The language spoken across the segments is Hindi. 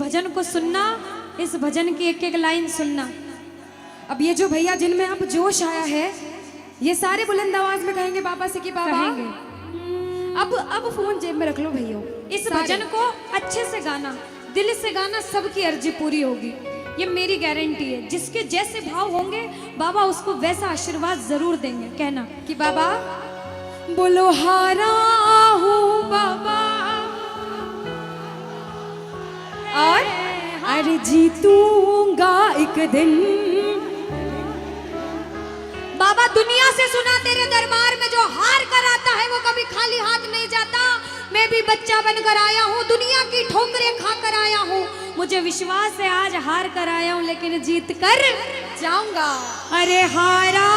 भजन को सुनना, इस भजन की एक एक लाइन सुनना। अब ये जो भैया जिनमें अब जोश आया है, ये सारे बुलंद आवाज में कहेंगे बाबा से कि बाबा अब फोन जेब में रख लो भैया। इस भजन को अच्छे से गाना, दिल से गाना, सबकी अर्जी पूरी होगी, ये मेरी गारंटी है। जिसके जैसे भाव होंगे बाबा उसको वैसा आशीर्वाद जरूर देंगे। कहना कि बाबा बोलो हारा हूँ बाबा और अरे जीतूंगा एक दिन। बाबा दुनिया से सुना तेरे दरबार में जो हार कर आता है वो कभी खाली हाथ नहीं जाता। मैं भी बच्चा बनकर आया हूँ, दुनिया की ठोकरें खा कर आया हूँ। मुझे विश्वास है आज हार कर आया हूँ लेकिन जीत कर जाऊंगा। अरे हारा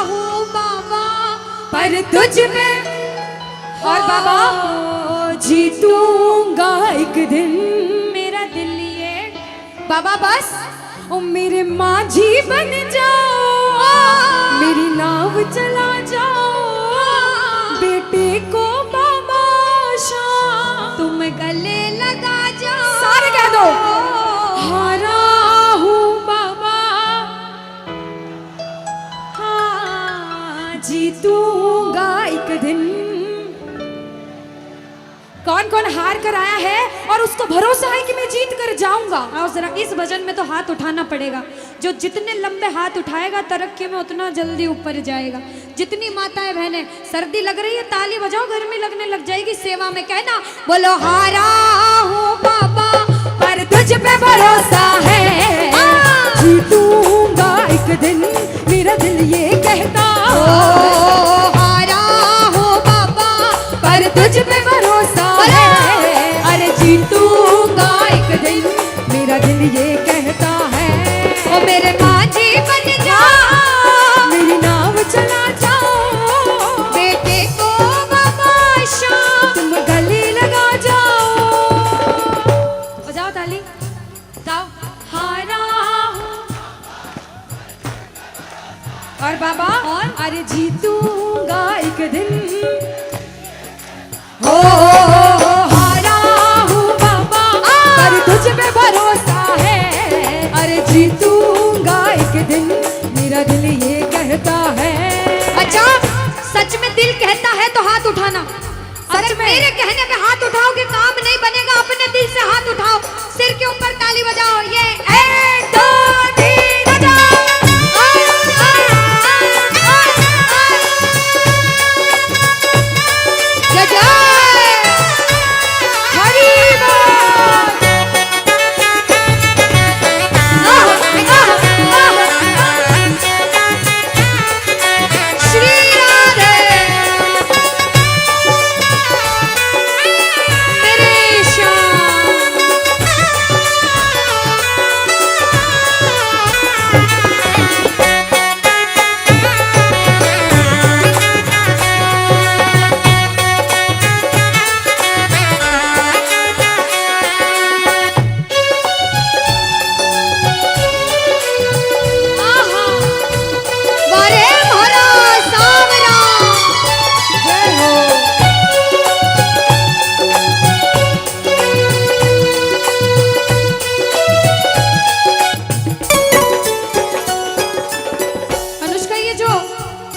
हूँ बाबा पर तुझ में और बाबा जीतूंगा एक दिन। मेरा दिल ये बाबा बस ओ मेरे माझी बन जाओ, मेरी नाव चला जाओ, बेटे को बाबा शाम तुम गले लगा जाओ। सारे कह दो हारा हूँ बाबा, हाँ जीतूंगा एक दिन। कौन कौन हार कर आया है और उसको भरोसा है कि मैं जीत कर जाऊंगा? और जरा इस भजन में तो हाथ उठाना पड़ेगा। जो जितने लंबे हाथ उठाएगा तरक्की में उतना जल्दी ऊपर जाएगा। जितनी माताएं बहनें सर्दी लग रही है ताली बजाओ, गर्मी लगने लग जाएगी सेवा में। कहना बोलो हारा हूँ बाबा पर तुझ पे भरोसा है, जीतूंगा एक दिन। मेरा दिल ये कहता हारा हूँ बाबा पर तुझ पे भरोसा है, अरे जीतूंगा एक दिन। मेरा दिल ये कहता है ओ मेरे माझी बन जाओ, मेरी नाव चला जाओ, बेटे को बाबा शाम तुम गले लगा जाओ। बजाओ ताली, जाओ हारा और बाबा और अरे जीतूंगा एक दिन। हो हारा हूँ बाबा पर तुझ पे भरोसा है, अरे जीतूंगा एक दिन। मेरा दिल ये कहता है। अच्छा सच में दिल कहता है तो हाथ उठाना। अगर मेरे कहने पे हाथ उठाओगे काम नहीं बनेगा। अपने दिल से हाथ उठाओ, सिर के ऊपर ताली बजाओ। ये 1 2 3 बजाओ।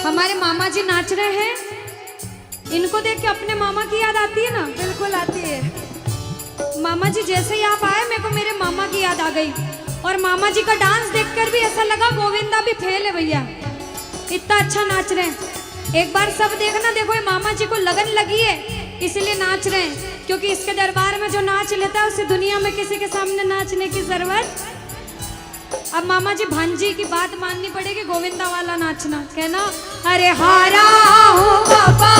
हमारे मामा जी नाच रहे हैं, इनको देख के अपने मामा की याद आती है ना? बिल्कुल आती है। मामा जी जैसे ही आप आए मेरे को मेरे मामा की याद आ गई। और मामा जी का डांस देखकर भी ऐसा लगा गोविंदा भी फेल है भैया, इतना अच्छा नाच रहे हैं। एक बार सब देखना, देखो ये मामा जी को लगन लगी है इसलिए नाच रहे हैं, क्योंकि इसके दरबार में जो नाच लेता है उसे दुनिया में किसी के सामने नाचने की जरूरत। अब मामा जी भांजी की बात माननी पड़ेगी, गोविंदा वाला नाचना। कहना अरे हारा हूँ बाबा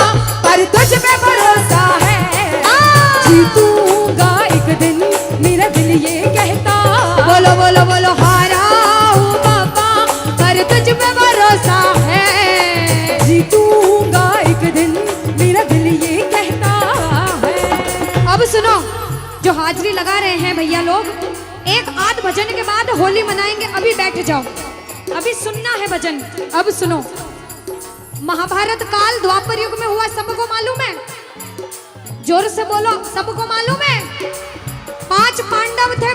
पर तुझ पे भरोसा है, जीतूंगा एक दिन। मेरा दिल ये कहता बोलो बोलो बोलो हारा हूँ बाबा पर तुझ पे भरोसा है, जीतूंगा एक दिन। मेरा दिल ये कहता है। अब सुनो, जो हाजिरी लगा रहे हैं भैया लोग, एक आध भजन के बाद होली मनाएंगे। अभी बैठ जाओ, अभी सुनना है भजन। अब सुनो, महाभारत काल द्वापर युग में हुआ, सबको मालूम है? जोर से बोलो, सबको मालूम है? 5 पांडव थे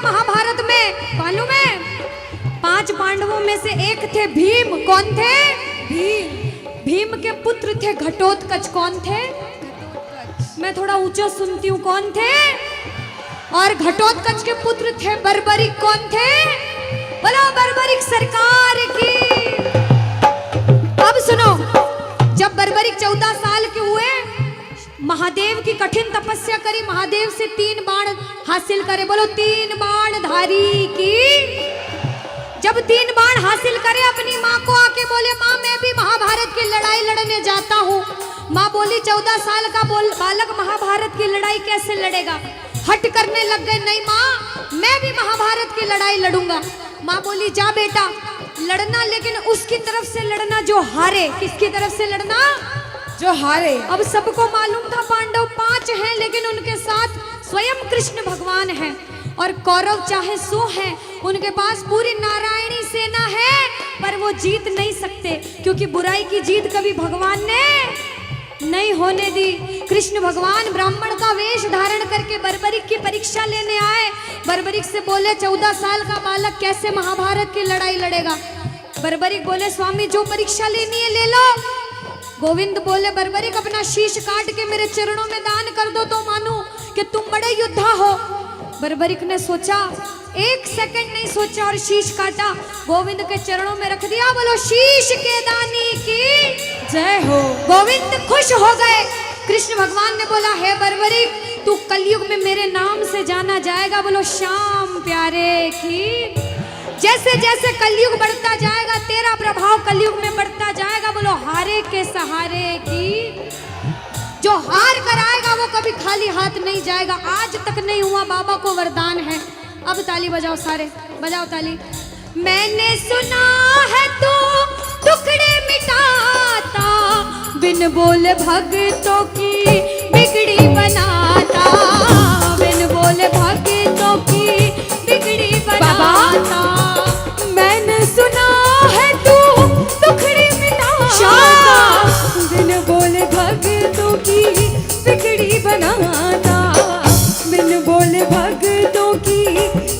में से एक थे भीम। कौन थे? भीम। भीम के पुत्र थे घटोत्कच। कौन थे? मैं थोड़ा ऊंचा सुनती हूँ। कौन थे? और घटोत्कच के पुत्र थे बर्बरिक। कौन थे? बोलो बर्बरिक सरकार की। अब सुनो, जब बर्बरिक 14 साल के हुए, महादेव की कठिन तपस्या करी, महादेव से 3 बाण हासिल करे। बोलो 3 बाण धारी की। जब 3 बाण हासिल करे, अपनी माँ को आके बोले, माँ मैं भी महाभारत की लड़ाई लड़ने जाता हूँ। माँ बोली 14 साल का बालक महाभारत की लड़ाई कैसे लड़ेगा? हट करने लग गए, नहीं माँ मैं भी महाभारत की लड़ाई लड़ूंगा। माँ बोली जा बेटा लड़ना, लेकिन उसकी तरफ से लड़ना जो हारे। किसकी तरफ से लड़ना? जो हारे। अब सबको मालूम था पांडव 5 हैं, लेकिन उनके साथ स्वयं कृष्ण भगवान हैं। और कौरव चाहे 100 हैं, उनके पास पूरी नारायणी सेना है, पर वो जीत नहीं सकते, क्योंकि बुराई की जीत कभी भगवान ने नहीं होने दी। कृष्ण भगवान ब्राह्मण का वेश धारण करके बर्बरिक की परीक्षा लेने आए। बर्बरिक से बोले 14 साल का बालक कैसे महाभारत की लड़ाई लड़ेगा? बर्बरिक बोले स्वामी जो परीक्षा लेनी है ले लो। गोविंद बोले बर्बरिक अपना शीश काट के मेरे चरणों में दान कर दो तो मानूं कि तुम बड़े योद्धा हो। बर्बरिक ने सोचा, 1 सेकंड नहीं सोचा और शीश काटा, गोविंद के चरणों में रख दिया। बोलो शीश के दानी की जय हो। गोविंद खुश हो गए। कृष्ण भगवान ने बोला हे बर्बरिक तू कलयुग में मेरे नाम से जाना जाएगा। बोलो श्याम प्यारे की। जैसे जैसे कलयुग बढ़ता जाएगा तेरा प्रभाव कलयुग में बढ़ता जाएगा। बोलो हारे के सहारे की। जो हार कर आएगा वो कभी खाली हाथ नहीं जाएगा। आज तक नहीं हुआ, बाबा को वरदान है। अब ताली बजाओ, सारे बजाओ ताली। मैंने सुना है तू टुकड़े मिटाता, बिन बोले भक्तों की बिगड़ी बनाता, बिन बोले भक्तों की बिगड़ी बनाता। मैंने सुना है तू टुकड़े मिटाता, बिन बोले भक्तों की बिगड़ी बनाता, बिन बोले भक्तों की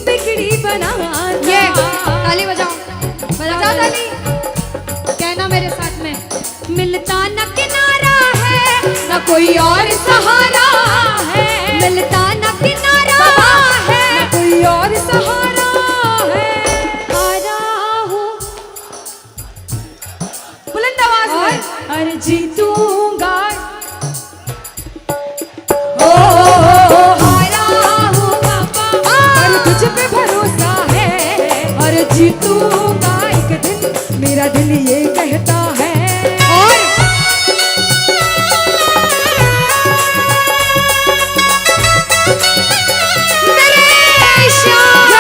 बिगड़ी बनाता। ये ताली बजाओ, बजाओ ताली। कहना मेरे साथ में, मिलता न किनारा है न कोई और सहारा है, मिलता न किनारा है न कोई और सहारा है। हारा हूँ बुलंद आवाज में, अरे जीतूंगा। ओ हारा हूँ बाबा, अरे तुझ पे भरोसा है, अरे जीतूंगा एक दिन, मेरा दिल ये कहता है। और मेरे श्याम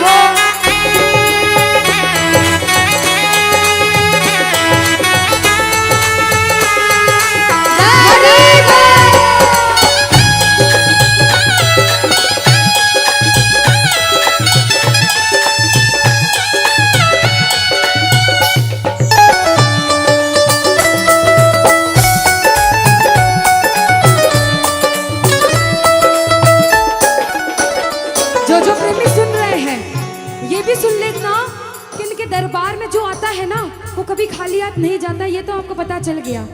हो। जो प्रेमी सुन रहे हैं ये भी सुन लेना कि इनके दरबार में जो आता है ना वो कभी खाली हाथ नहीं जाता, ये तो आपको पता चल गया।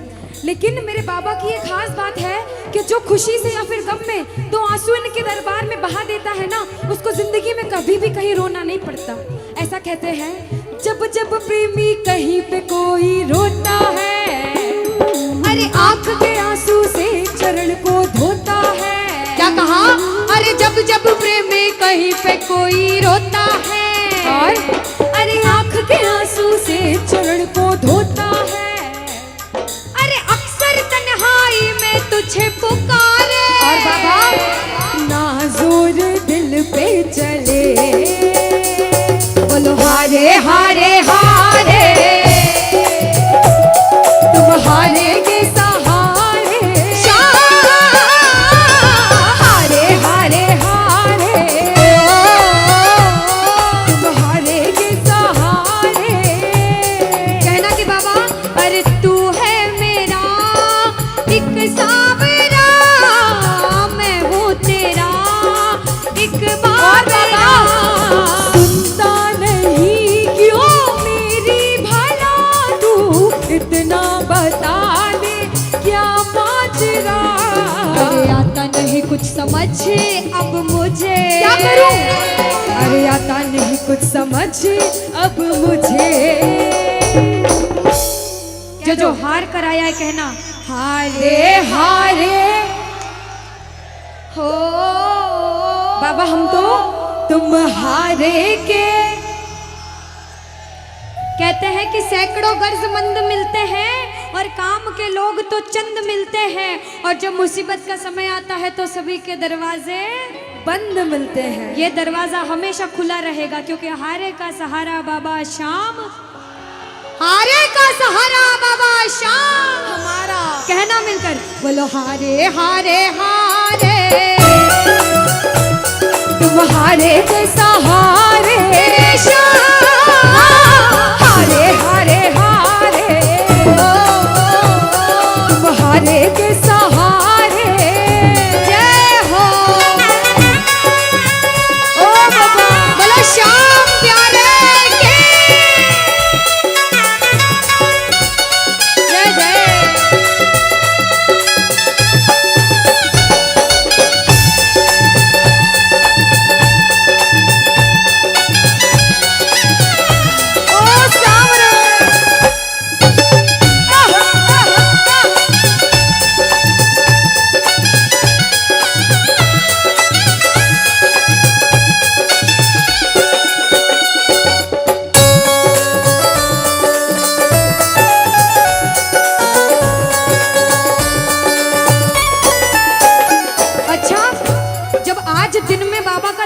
लेकिन मेरे बाबा की एक खास बात है कि जो खुशी से या फिर गम में 2 आंसू इनके दरबार में बहा देता है ना, उसको जिंदगी में कभी भी कहीं रोना नहीं पड़ता। ऐसा कहते हैं, जब जब प्रेमी कहीं पे कोई रोता है, अरे आंख के आंसू से चरण को धोता है। क्या कहा? अरे जब जब प्रेमी कहीं पे कोई रोता है, और अरे आंख के आंसू से चरण को धोता है। अरे अक्सर तन्हाई में तुझे पुकारे, और बाबा नाज़ुर दिल पे चले, बोलो हारे हारे हारे, तुम हारे के सहारे, हारे हारे हारे, तुम हारे के कुछ समझ अब मुझे। क्या करूं? अरे आता नहीं कुछ समझ अब मुझे। जो हार कर आया है कहना हारे हारे हो। बाबा हम तो तुम हारे के। कहते हैं कि सैकड़ों गर्जमंद मिलते हैं और काम के लोग तो चंद मिलते हैं, और जब मुसीबत का समय आता है तो सभी के दरवाजे बंद मिलते हैं। ये दरवाजा हमेशा खुला रहेगा, क्योंकि हारे का सहारा बाबा शाम, हारे का सहारा बाबा शाम हमारा। कहना मिलकर बोलो हारे हारे हारे। तुम हारे के सहारे शाम, हारे हारे हारे तुम हारे के सहारे। जय हो। ओ बाबा बोलो श्याम प्यारे के जय जय।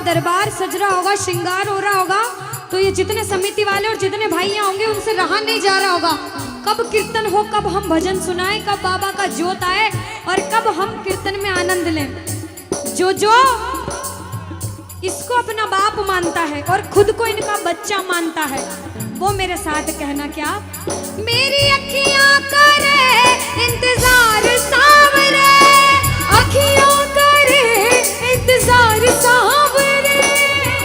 दरबार सज रहा होगा, श्रृंगार हो रहा होगा, तो ये जितने समिति वाले और जितने भाइयां होंगे उनसे रहा नहीं जा रहा होगा। कब कीर्तन हो, कब हम भजन सुनाएं, कब बाबा का जोत आए और कब हम कीर्तन में आनंद लें। जो जो इसको अपना बाप मानता है और खुद को इनका बच्चा मानता है, वो मेरे साथ कहना क्या। मेरी अखियां करे इंतजार सावरे, अखियों करे इंतजार सावरे,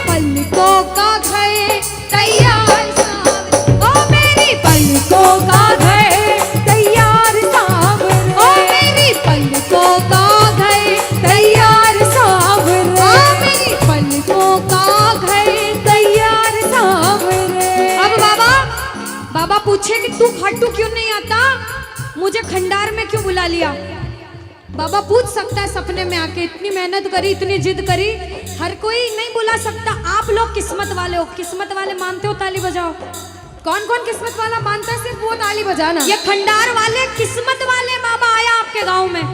पलकों का घर तैयार सावरे, ओ मेरी पलकों का घर तैयार सावरे, ओ मेरी पलकों का घर तैयार सावरे, ओ मेरी पलकों का घर तैयार सावरे। अब बाबा पूछे कि तू खाटू क्यों नहीं आता, मुझे खंडार में क्यों बुला लिया। बाबा पूछ सकता है सपने में आके, इतनी मेहनत करी, इतनी जिद करी, हर कोई नहीं बुला सकता। आप लोग किस्मत वाले हो, किस्मत वाले मानते हो, ताली बजाओ। कौन कौन किस्मत वाला मानता है, सिर्फ वो ताली बजाना। ये खंडार वाले किस्मत वाले बाबा आया आपके गांव में।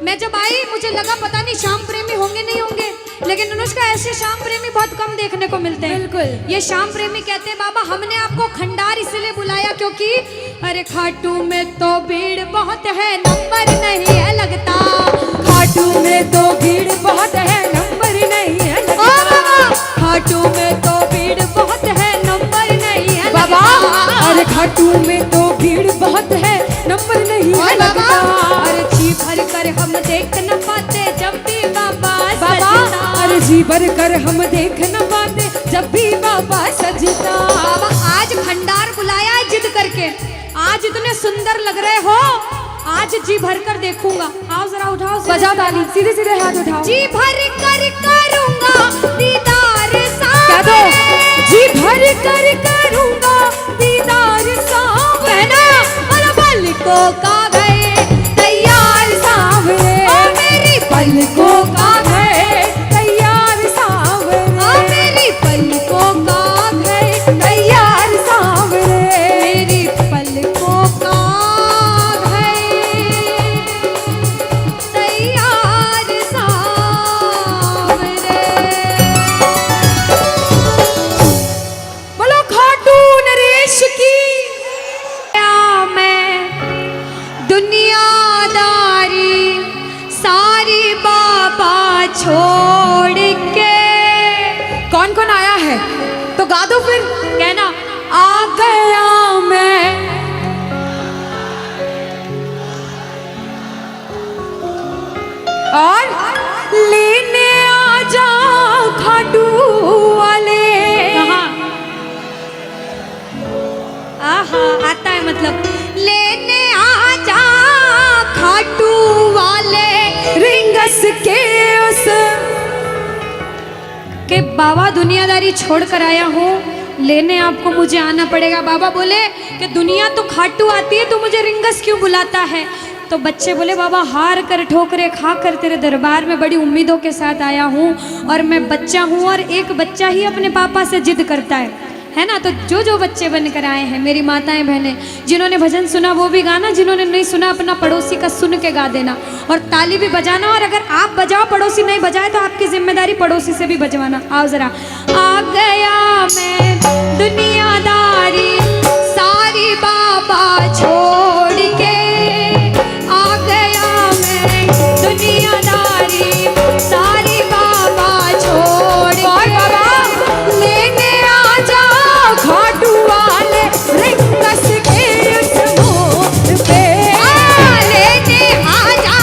मैं जब आई मुझे लगा पता नहीं श्याम प्रेमी होंगे नहीं होंगे, लेकिन अनुष्का ऐसे श्याम प्रेमी बहुत कम देखने को मिलते हैं। बिल्कुल। ये श्याम प्रेमी कहते हैं बाबा हमने आपको खंडार इसलिए बुलाया क्योंकि अरे खाटू में तो भीड़ बहुत है, नंबर नहीं है लगता। खाटू में तो भीड़ बहुत है, नंबर नहीं है लगता। ओ बाबा खाटू में तो भीड़ बहुत है, नंबर नहीं है बाबा। लगता। अरे खाटू में तो भीड़ बहुत है, नंबर नहीं है लगता। अरे जी भर कर हम देख न पाते जब भी बाबा सजता। अरे जी भर कर हम देख न पाते जब भी बाबा सजता। बाबा आज खंडार बुलाया है जिद करके, आज इतने सुंदर लग रहे हो, आज जी भर कर देखूंगा। आओ जरा उठाओ, बजाओ ताली, सीधे सीधे हाथ उठाओ। जी भर कर करूंगा दीदार क्या दो? जी भर कर करूंगा दीदार सावरे, और पलकों का घर तैयार सावरे, ओ मेरी पलकों का घर तैयार सावरे, ओ मेरी पलकों का घर तैयार सावरे, मेरी पलकों का घर तैयार सावरे। बोलो खाटू नरेश की। क्या मैं दुनियादारी सारी बाबा छोड़ के। कौन कौन आया है तो गा दो फिर। कहना आ गया मैं, और लेने आ जा खाटू वाले। कहाँ? आहा आता है मतलब लेने आ जा खाटू वाले, रिंगस के बाबा दुनियादारी छोड़ कर आया हूँ, लेने आपको मुझे आना पड़ेगा। बाबा बोले कि दुनिया तो खाटू आती है, तो मुझे रिंगस क्यों बुलाता है? तो बच्चे बोले बाबा हार कर ठोकरे खा कर तेरे दरबार में बड़ी उम्मीदों के साथ आया हूँ, और मैं बच्चा हूँ, और एक बच्चा ही अपने पापा से जिद करता है ना। तो जो जो बच्चे बनकर आए हैं, मेरी माताएं बहनें, जिन्होंने भजन सुना वो भी गाना, जिन्होंने नहीं सुना अपना पड़ोसी का सुन के गा देना, और ताली भी बजाना। और अगर आप बजाओ पड़ोसी नहीं बजाए तो आपकी जिम्मेदारी पड़ोसी से भी बजवाना। आओ जरा। आ गया मैं दुनियादारी सारी बाबा छोड़ के, आ गया मैं दुनियादारी सारी बाबा छोड़ के, बाबा लेने आ जा खाटू वाले रिंगस के उस मोड़ पे, लेने आ जा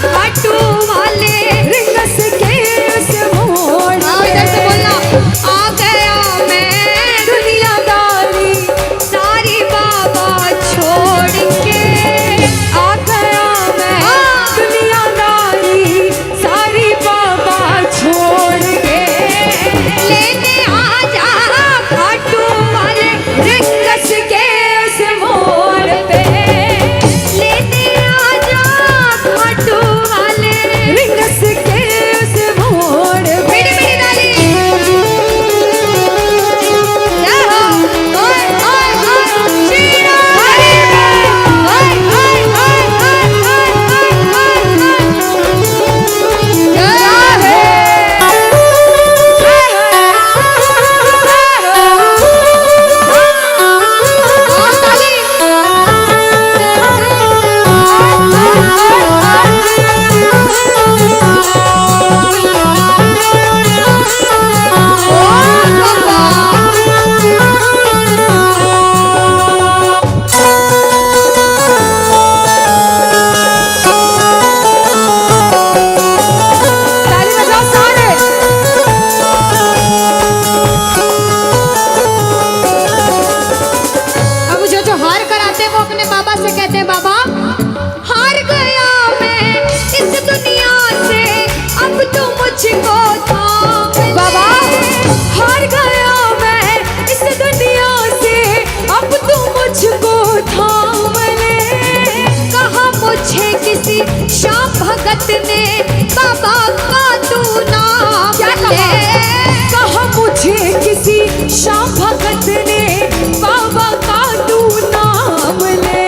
खाटू वाले रिंगस के उस मोड़ पे। इधर से बोलना, आ गया मैं दुनियादारी सारी बाबा छोड़ के, आ गया मैं दुनियादारी सारी बाबा छोड़ के, लेने आ जा खाटू वाले रिंगस के उस मोड़ पे, लेने आ जा खाटू वाले रिंगस के उस मोड़ पे। मेरी मेरी डाली जय हो, ओए ओए ओए शीरा हरि बोल, ओए ओए ओए ओए ओए जय ताली बजाओ सारे। अब जो हार कर आते हैं वो अपने बाबा से कहते हैं बाबा हार गया मैं इस दुनिया से, अब तो मुझको थाम ले। बाबा हार गया मैं इस दुनिया से, अब तो मुझको थाम ले। कहा मुझे किसी श्याम भगत ने बाबा का तू नाम ले, कहा मुझे किसी श्याम भगत ने बाबा का तू नाम ले।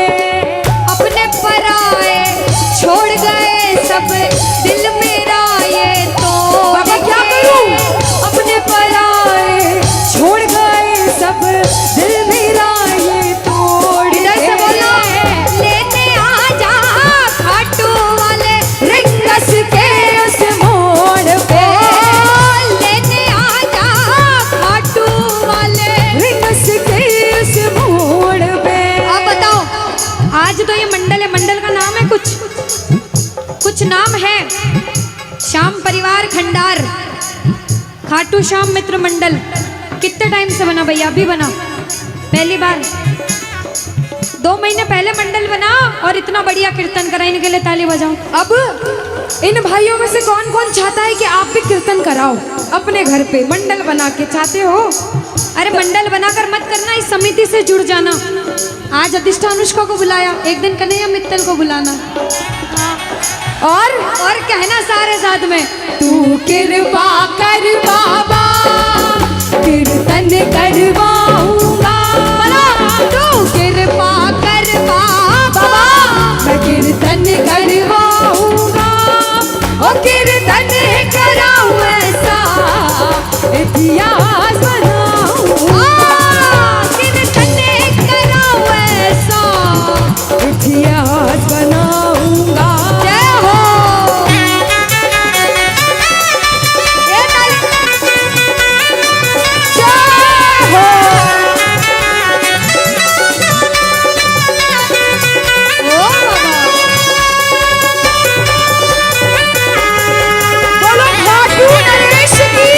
अपने पराए छोड़ गए सब दिल मेरा ये तो, बाबा क्या करूं? अपने पराए छोड़ गए सब दिल मेरा ये तोड़। इधर से बोलो, लेने आ जा खाटू वाले रिंगस के उस मोड़ पे, लेने आ जा खाटू वाले रिंगस के उस मोड़ पे। अब बताओ, आज तो ये मंडल है, मंडल का नाम है कुछ नाम है, श्याम परिवार खंडार, खाटू श्याम मित्र मंडल। कितने टाइम से बना भैया? अभी बना, पहली बार। 2 महीने पहले मंडल बना और इतना बढ़िया कीर्तन करा। इनके लिए ताली बजाओ। अब इन भाइयों में से कौन कौन चाहता है कि आप भी कीर्तन कराओ अपने घर पे मंडल बना के? चाहते हो? अरे मंडल बनाकर मत करना, इस समिति से जुड़ जाना। आज अधिष्ठा अनुष्का को बुलाया, एक दिन कन्हैया मित्तल को बुलाना, और कहना सारे साथ में, तू कृपा कर बाबा कीर्तन करवाऊंगा, तू कृपा कर बाबा मैं कीर्तन करवाऊंगा, ओ कीर्तन कराऊं ऐसा इतिहास बनाऊंगा, कीर्तन कराऊं ऐसा इतिहास बनाऊंगा। जय हो। ये ताली। जय हो। ओ बाबा। बोलो खाटू नरेश की।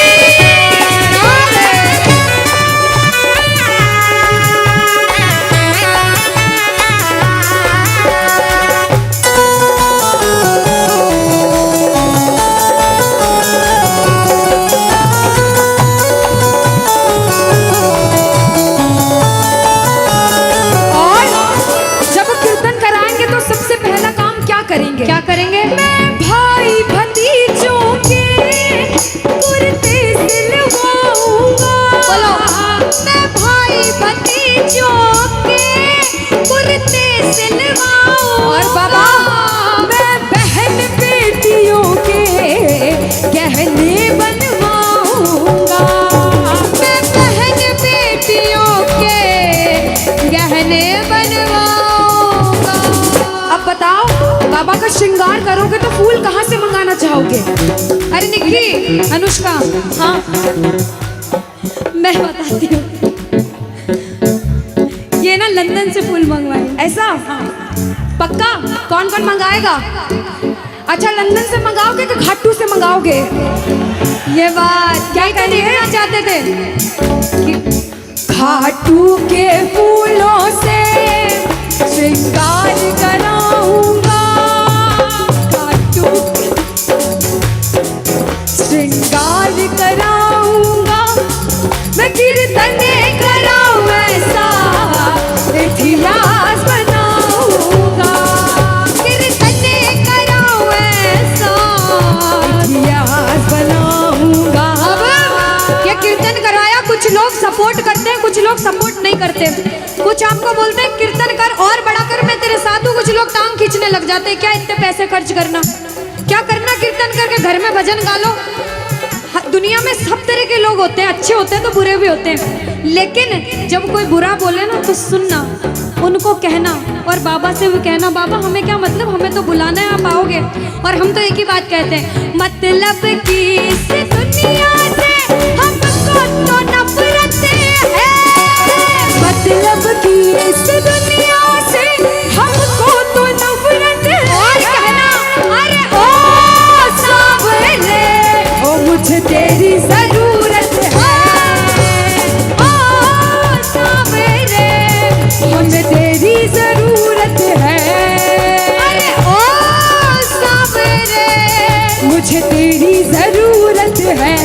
बाबा का श्रृंगार करोगे तो फूल कहाँ से मंगाना चाहोगे? अरे निक्की, अनुष्का, हाँ मैं बताती हूँ, ये ना लंदन से फूल मंगवाए। ऐसा? हाँ। पक्का? कौन कौन मंगाएगा? अच्छा, लंदन से मंगाओगे कि खाटू से मंगाओगे? ये बात क्या कहना चाहते थे कि खाटू के फूलों से श्रृंगार कराऊंगा, खाटू श्रृंगार कराऊंगा, मैं कीर्तन कराऊं ऐसा इतिहास बनाऊंगा, कीर्तन कराऊं ऐसा इतिहास बनाऊंगा। अब ये कीर्तन करवाया, कुछ लोग सपोर्ट करते हैं, कुछ लोग सपोर्ट नहीं करते। कुछ आपको बोलते हैं कीर्तन कर और बड़ा कर, मैं तेरे साथ हूँ। कुछ लोग टांग खींचने लग जाते हैं, क्या इतने पैसे खर्च करना, क्या करना कीर्तन करके घर में भजन गा लो। दुनिया में सब तरह के लोग होते हैं, अच्छे होते हैं तो बुरे भी होते हैं, लेकिन जब कोई बुरा बोले ना तो सुनना, उनको कहना और बाबा से भी कहना, बाबा हमें क्या मतलब, हमें तो बुलाना है, आप आओगे। और हम तो एक ही बात कहते हैं, मतलब कि इस दुनिया से हमको तो नफरत है, मतलब कि इस दुनिया से हमको तो नफरत है। और कहना, अरे ओ सावरे, ओ मुझे तेरी जरूरत है, ओ सावरे, हमें तेरी जरूरत है, अरे ओ सावरे, मुझे तेरी जरूरत है।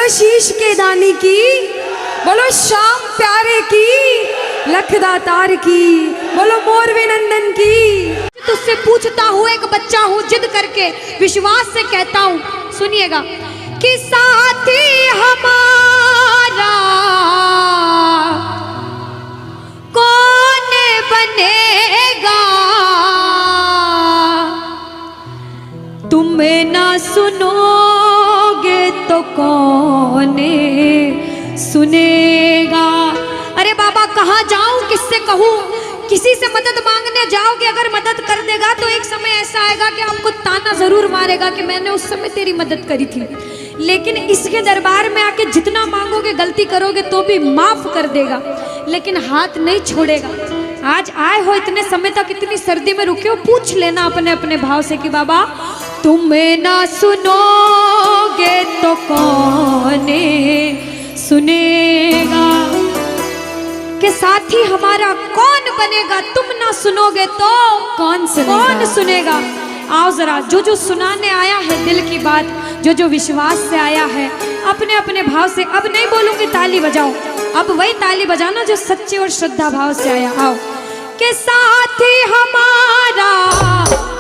शीश के दानी की, बोलो श्याम प्यारे की, लखदातार की, बोलो मोरवे नंदन की। तुझसे पूछता हूँ, एक बच्चा हूँ, जिद करके विश्वास से कहता हूँ, सुनिएगा, कि साथी हमारा कौन बनेगा, तुम ना सुनोगे तो कौन सुनेगा। अरे बाबा कहाँ जाऊं, किससे कहूँ, किसी से मदद मांगने जाओगे, अगर मदद कर देगा तो एक समय ऐसा आएगा कि आपको ताना जरूर मारेगा कि मैंने उस समय तेरी मदद करी थी, लेकिन इसके दरबार में आके जितना मांगोगे, गलती करोगे तो भी माफ कर देगा, लेकिन हाथ नहीं छोड़ेगा। आज आए हो इतने समय तक, इतनी सर्दी में रुके हो, पूछ लेना अपने अपने भाव से कि बाबा तुम ना सुनोगे तो कौन सुनेगा, के साथी हमारा कौन बनेगा, तुम ना सुनोगे तो कौन सुनेगा। आओ जरा, जो जो सुनाने आया है दिल की बात, जो जो विश्वास से आया है, अपने अपने भाव से, अब नहीं बोलूंगी ताली बजाओ, अब वही ताली बजाना जो सच्चे और श्रद्धा भाव से आया। आओ, के साथी हमारा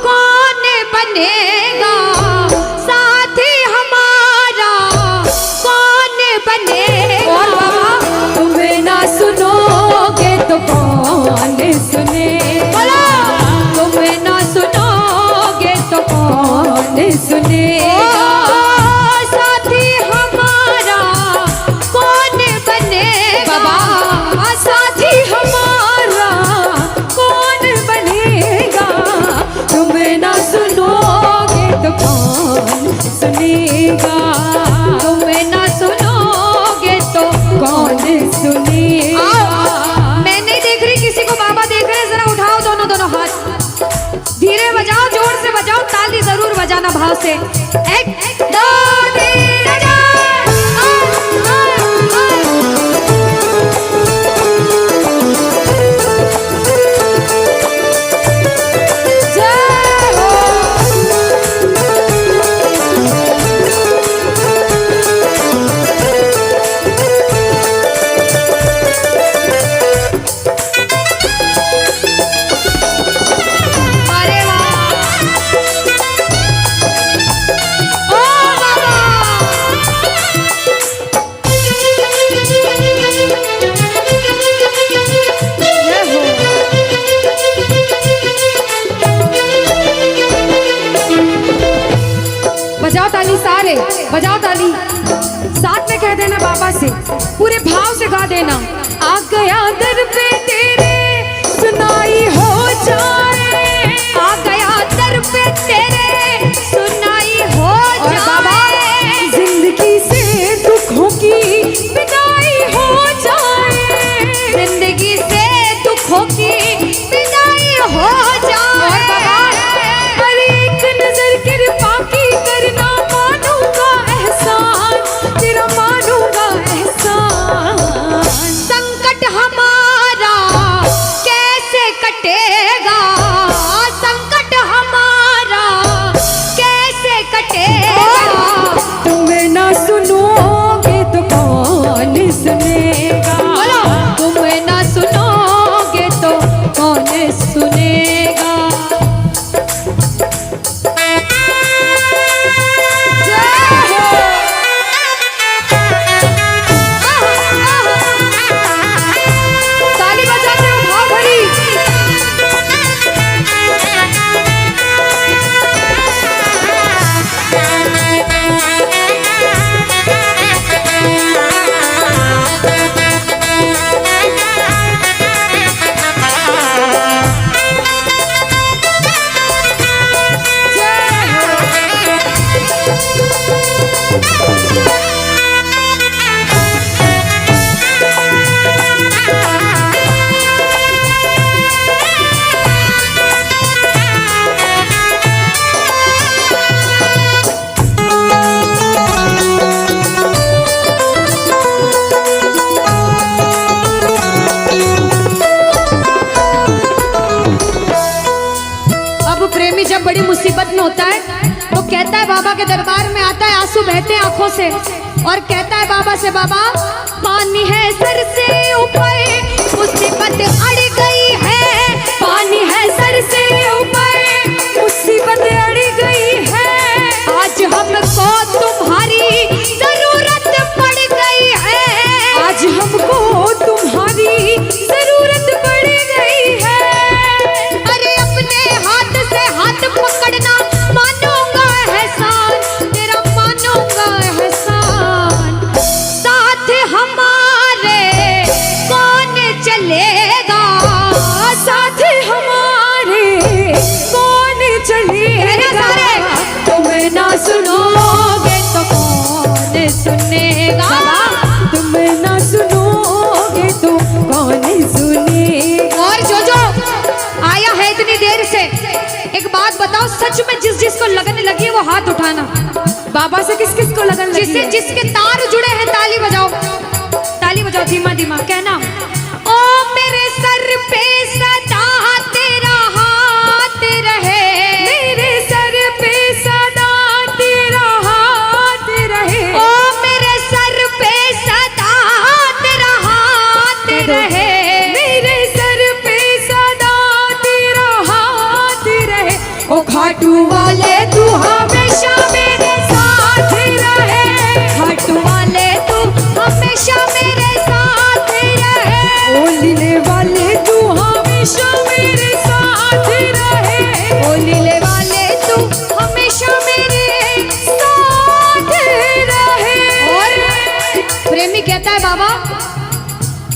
कौन बनेगा, साथी हमारा कौन बनेगा, और बाबा तुम्हें ना सुनोगे तो कौन सुनेगा, तुम्हें ना सुनोगे तो कौन सुनेगा, साथी हमारा कौन बनेगा, बाबा साथी हमारा कौन बनेगा, तुम्हें ना सुनोगे तो कौन सुनेगा, तुम्हें ना सुनोगे तो कौन सुनेगा। मैं नहीं देख रही किसी को, बाबा देख रहे हैं, जरा उठाओ दोनों दोनों हाथ, धीरे बजाओ, जोर से बजाओ, ताली जरूर बजाना भाव से। एक दो तीन जय कहना बाबा से, पूरे भाव से गा देना। आ गया दर पे तेरे सुनाई हो जाए, आ गया दर पे तेरे सुनाई हो और बाबा जाए, जिंदगी से दुखों की विदाई हो जाए, जिंदगी से दुखों की विदाई हो जाए। और बाबा पर एक नजर कृपा की करना, मानूंगा एहसान तेरा, मानूंगा एहसान। संकट हमारा कैसे कटेगा, संकट हमारा कैसे कटेगा, तुम ना सुनोगे तो कौन सुनेगा, बोलो तुम ना सुनोगे तो कौन सुनेगा। ताली बजाते हो भाव भरी। अब प्रेमी जब बड़ी मुसीबत में होता है तो कहता है, बाबा के दरबार में आता है, आंसू बहते हैं आंखों से, और कहता है बाबा से, बाबा पानी है सर से ऊपर, मुसीबत अड़ गई है, पानी है सर से ऊपर, मुसीबत अड़ गई है, आज हमको तुम्हारी जरूरत पड़ गई है, आज हमको तुम्हारी जरूरत पड़ गई है। अरे अपने हाथ से हाथ पकड़ना, मानूंगा एहसान तेरा, मानूंगा एहसान। साथ हमारे कौन चलेगा, साथ हमारे कौन चलेगा, तुम ना सुनोगे तो कौन सुनेगा। तुम ना सुनोगे तो कौन सुनेगा। और जो आया है इतनी देर से, एक बात बताओ, सच में जिस जिसको लगने लगी है वो हाथ उठाना। बाबा से किस किस को लगन लगी जिससे है? जिसके तार जुड़े हैं ताली बजाओ, ताली बजाओ धीमा धीमा, कहना ओ मेरे सर पे सदा तेरा हाथ रहे, मेरे सर पे सदा तेरा हाथ रहे, ओ मेरे सर पे सदा तेरा हाथ रहे, मेरे सर पे सदा तेरा हाथ रहे, ओ खाटू वाले तू हमेशा मेरे साथ रहे, खाटू वाले तू हमेशा मेरे साथ रहे, ओ लीले वाले तू हमेशा मेरे साथ रहे, ओ लीले वाले तू हमेशा मेरे साथ रहे। और प्रेमी कहता है, बाबा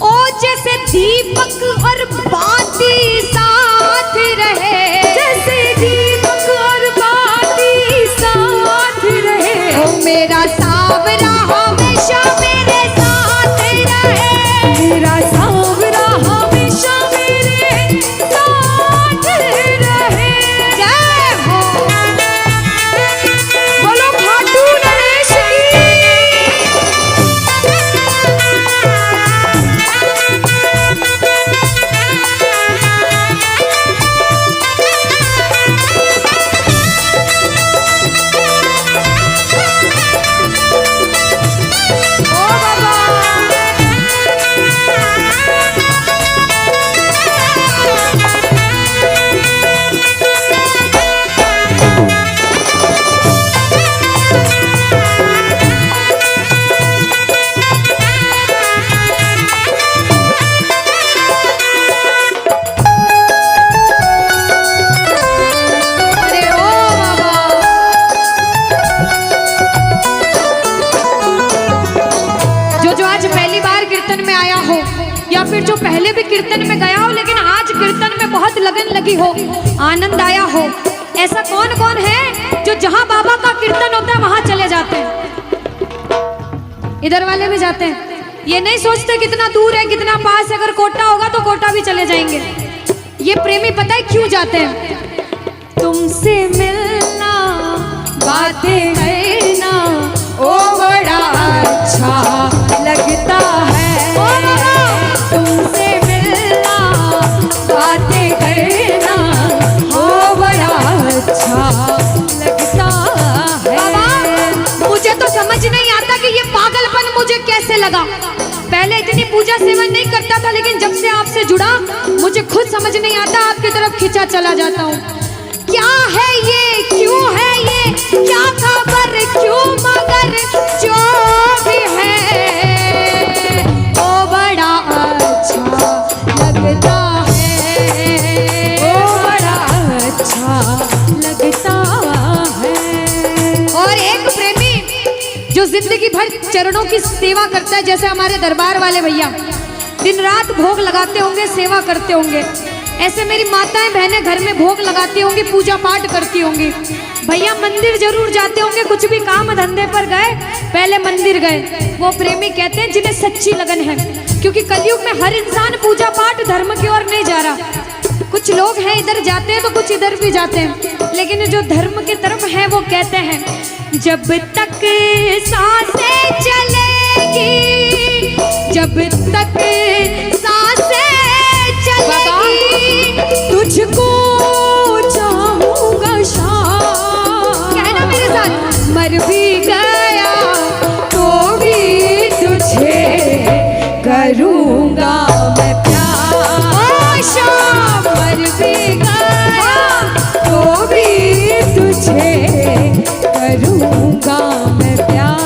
ओ जैसे दीपक और बाती साथ रहे, जैसे दीपक और बाती साथ रहे, ओ मेरा सावरा हमेशा मेरे साथ रहे, मेरा सांवरा हमेशा मेरे साथ रहे। जय हो। बोलो खाटू नरेश की। हो, या फिर जो पहले भी कीर्तन में गया हो लेकिन आज कीर्तन में बहुत लगन लगी हो, आनंद आया हो, ऐसा कौन कौन है जो जहां बाबा का कीर्तन होता है वहां चले जाते हैं? इधर वाले भी जाते हैं, ये नहीं सोचते कितना दूर है कितना पास है, अगर कोटा होगा तो कोटा भी चले जाएंगे। ये प्रेमी पता है क्यों जाते हैं? तुमसे मिलना, बातें करना, ओ बड़ा अच्छा लगता है। तुमसे मिलना, बातें करना, ओ बड़ा अच्छा लगता है। बाबा मुझे तो समझ नहीं आता कि ये पागलपन मुझे कैसे लगा। पहले इतनी पूजा सेवन नहीं करता था, लेकिन जब से आपसे जुड़ा मुझे खुद समझ नहीं आता, आपकी तरफ खिंचा चला जाता हूँ। क्या है ये, क्यों है ये, क्या खबर, क्यों, मगर जो भी है वो बड़ा अच्छा लगता है, वो बड़ा अच्छा लगता है। और एक प्रेमी जो जिंदगी भर चरणों की सेवा करता है, जैसे हमारे दरबार वाले भैया दिन रात भोग लगाते होंगे, सेवा करते होंगे, ऐसे मेरी माताएं बहनें घर में भोग लगाती होंगी, पूजा पाठ करती होंगी। भैया मंदिर जरूर जाते होंगे, कुछ भी काम धंधे पर गए पहले मंदिर गए। वो प्रेमी कहते हैं जिन्हें सच्ची लगन है, क्योंकि कलयुग में हर इंसान पूजा पाठ धर्म की ओर नहीं जा रहा। कुछ लोग हैं इधर जाते हैं तो कुछ इधर भी जाते हैं, लेकिन जो धर्म की तरफ है वो कहते हैं जब तक सांसें चलेगी, जब तक सांसें चलेगी, तुझको चाहूंगा शाम। कहना मेरे साथ, मर भी गया तो भी तुझे करूंगा मैं प्यार। शाम मर भी गया तो भी तुझे करूंगा मैं प्यार।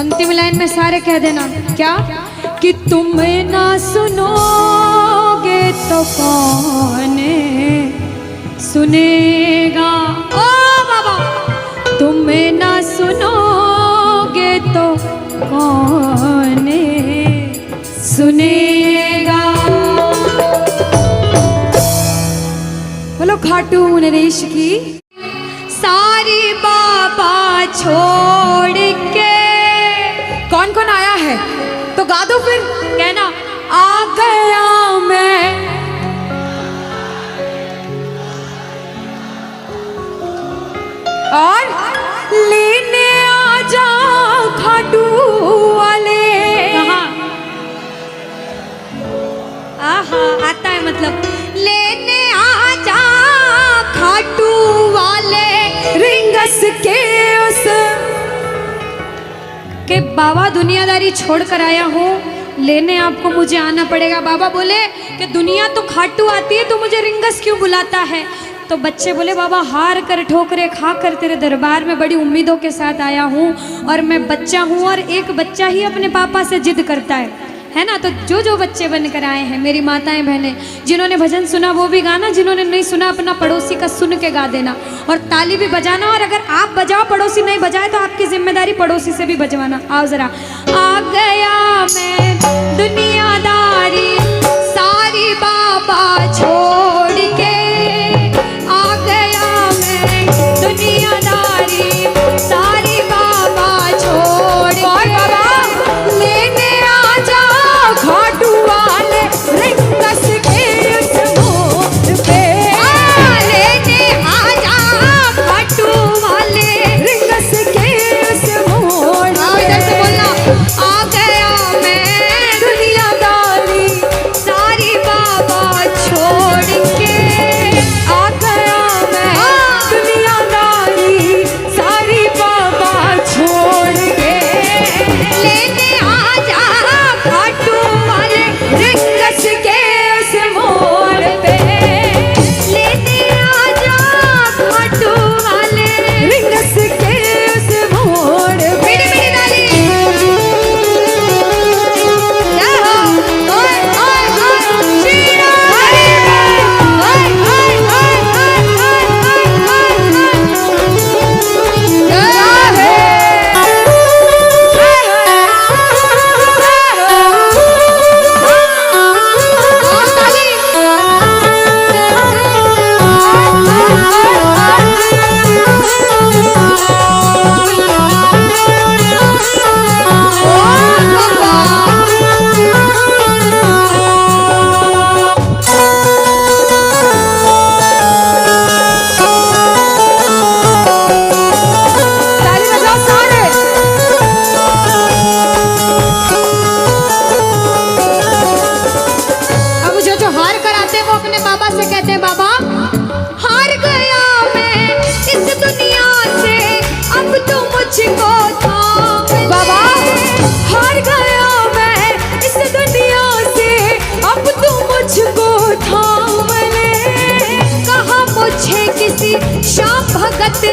अंतिम लाइन में सारे कह देना क्या, कि तुम ना सुनोगे तो कौन सुनेगा। ओ बाबा, तुम ना सुनोगे तो कौन सुनेगा। बोलो खाटू नरेश की। सारी बाबा छोड़ के, कौन कौन आया है तो गा दो फिर, कहना आ गया मैं। और लेने आ जा खाटू वाले। कहाँ? आहा, आता है मतलब, लेने आ जा खाटू वाले रिंगस के उस के बाबा दुनियादारी छोड़ कर आया हूँ, लेने आपको मुझे आना पड़ेगा। बाबा बोले कि दुनिया तो खाटू आती है तो मुझे रिंगस क्यों बुलाता है? तो बच्चे बोले बाबा हार कर ठोकरे खा कर तेरे दरबार में बड़ी उम्मीदों के साथ आया हूँ, और मैं बच्चा हूँ और एक बच्चा ही अपने पापा से जिद करता है ना। तो जो जो बच्चे बनकर आए हैं मेरी माताएं बहनें, जिन्होंने भजन सुना वो भी गाना, जिन्होंने नहीं सुना अपना पड़ोसी का सुन के गा देना, और ताली भी बजाना। और अगर आप बजाओ पड़ोसी नहीं बजाए तो आपकी जिम्मेदारी पड़ोसी से भी बजवाना। आओ जरा। आ गया मैं दुनियादारी सारी बाबा छोड़ के, आ गया मैं दुनियादारी सारी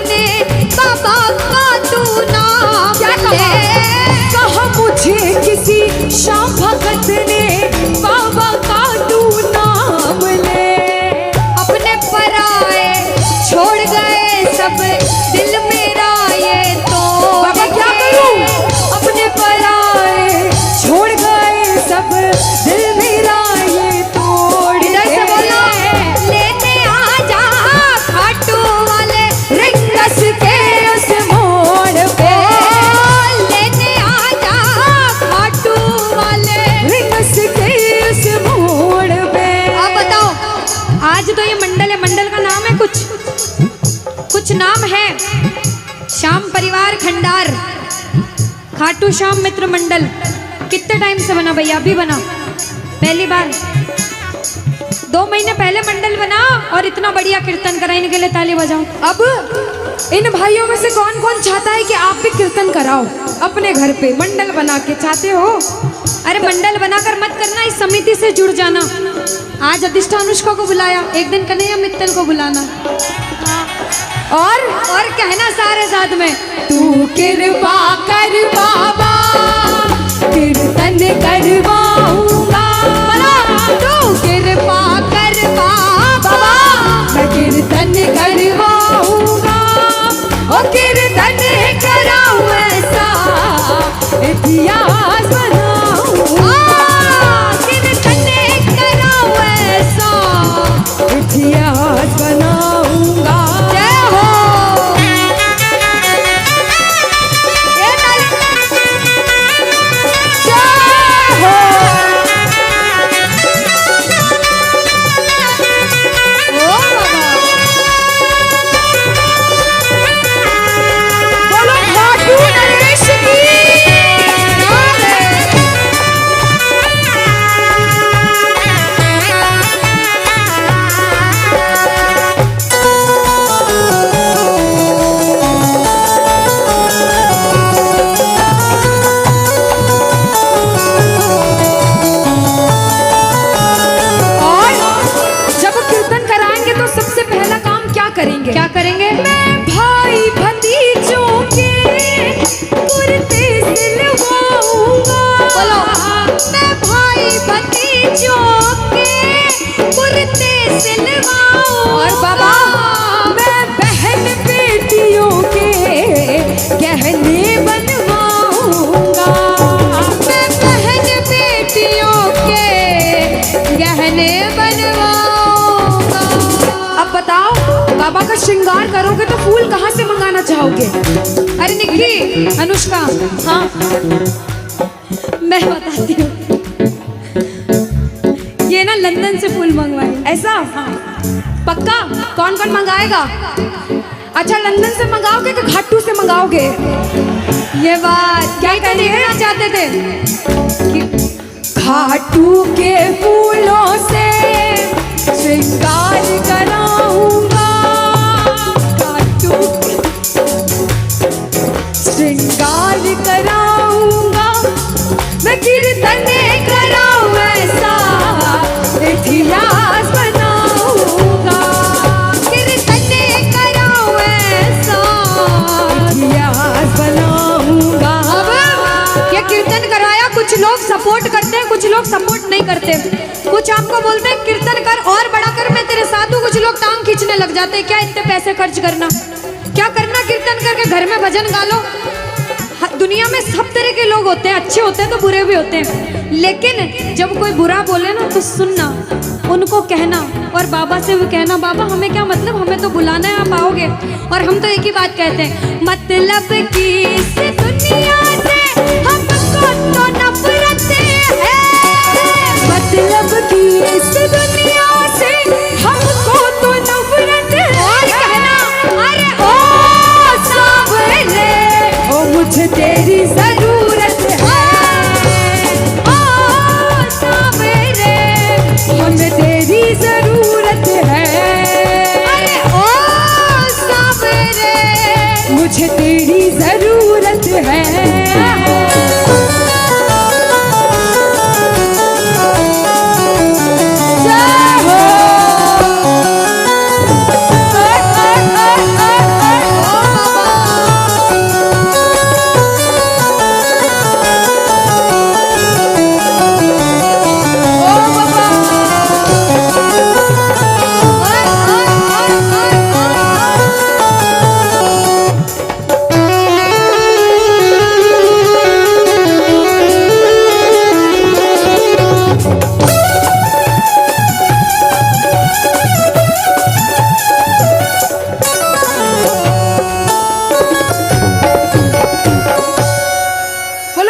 ने बाबा का तू नाम ले। कहा मुझे किसी श्याम भगत ने बाबा का तू नाम ले। अपने पराए छोड़ गए सब दिल मेरा ये तो। बाबा क्या करूं? अपने पराए छोड़ गए सब दिल मेरा ये तोड़। इधर से बोलो, लेने आ जा खाटू वाले रिंगस के उस मोड़ पे। लेने आ जा खाटू वाले रिंगस के उस मोड़ पे। अब बताओ, आज तो ये मंडल है, मंडल का नाम है कुछ नाम है। श्याम परिवार खंडार खाटू श्याम मित्र मंडल। कितने टाइम से बना भैया? अभी बना, पहली बार। 2 महीने पहले मंडल बना और इतना बढ़िया कीर्तन करा। इनके लिए ताली बजाओ। अब इन भाइयों में से कौन कौन चाहता है कि आप भी कीर्तन कराओ अपने घर पे मंडल बना के? चाहते हो? अरे मंडल बनाकर मत करना, इस समिति से जुड़ जाना। आज अधिष्ठा अनुष्का को बुलाया, एक दिन कन्हैया मित्तल को बुलाना और कहना सारे साथ में, तू कृपा कर बाबा कीर्तन करवाऊंगा। तू कृपा कर बाबा मैं कीर्तन करवाऊंगा। ओ कीर्तन कराऊं ऐसा इतिहास बनाऊंगा। कीर्तन कराऊं ऐसा इतिहास बनाऊंगा। जय हो। ये ताली। जय हो। ओ बाबा, बोलो खाटू नरेश की। करेंगे? क्या करेंगे? मैं भाई भतीजों के कुर्ते सिलवाऊंगा। बोलो, मैं भाई भतीजों के कुर्ते सिलवाऊंगा। और बाबा, मैं बहन बेटियों के गहने बनवाऊंगा। मैं बहन बेटियों के गहने बनवाऊंगा। अब बताओ, बाबा का श्रृंगार करोगे तो फूल कहाँ से मंगाना चाहोगे? अरे निक्की, अनुष्का, हाँ मैं बताती हूँ। ये ना लंदन से फूल मंगवाए। ऐसा? हाँ। पक्का? कौन कौन मंगाएगा? अच्छा, लंदन से मंगाओगे कि खाटू से मंगाओगे? ये बात क्या कहना चाहते थे? खाटू के फूलों से श्रृंगार कराऊंगा। खाटू श्रृंगार कराऊंगा। मैं कीर्तन कराऊं ऐसा इतिहास बनाऊंगा। कीर्तन कराऊं ऐसा इतिहास बनाऊंगा। अब ये कीर्तन कराया, कुछ लोग सपोर्ट करते हैं, कुछ लोग सपोर्ट नहीं करते। कुछ आपको बोलते हैं कीर्तन कर और बड़ा कर, मैं तेरे साथ हूँ। कुछ लोग टांग खींचने लग जाते हैं, क्या इतने पैसे खर्च करना, क्या करना कीर्तन करके घर में भजन गा लो। दुनिया में सब तरह के लोग होते हैं, अच्छे होते हैं तो बुरे भी होते हैं। लेकिन जब कोई बुरा बोले ना तो सुनना, उनको कहना और बाबा से भी कहना, बाबा हमें क्या मतलब, हमें तो बुलाना है, आप आओगे। और हम तो एक ही बात कहते हैं, मतलब कि इस दुनिया से हमको तो नफरत है। मतलब कि इस दुनिया से हमको तो नफरत है। और कहना, अरे ओ सावरे, ओ मुझे तेरी जरूरत है। ओ सावरे, हमें तेरी जरूरत है। अरे ओ सावरे, मुझे तेरी जरूरत है। जय हो।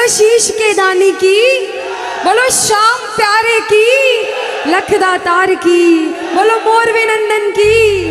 शीश के दानी की, बोलो श्याम प्यारे की, लखदातार की, बोलो मोरवे नंदन की।